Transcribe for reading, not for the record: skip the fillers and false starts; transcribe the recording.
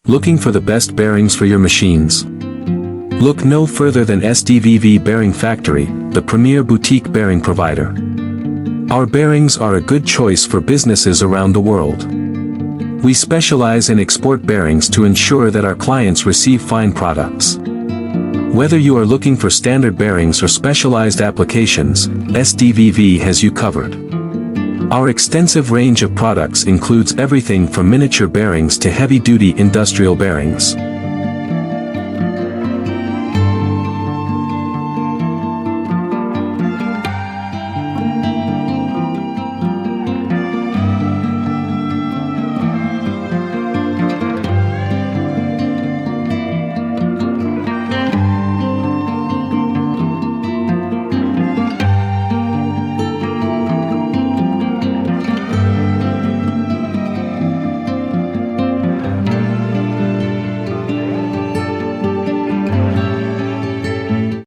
Looking for the best bearings for your machines? Look no further than SDVV Bearing Factory, the premier boutique bearing provider. Our bearings are a good choice for businesses around the world. We specialize in export bearings to ensure that our clients receive fine products. Whether you are looking for standard bearings or specialized applications, SDVV has you covered. Our extensive range of products includes everything from miniature bearings to heavy-duty industrial bearings.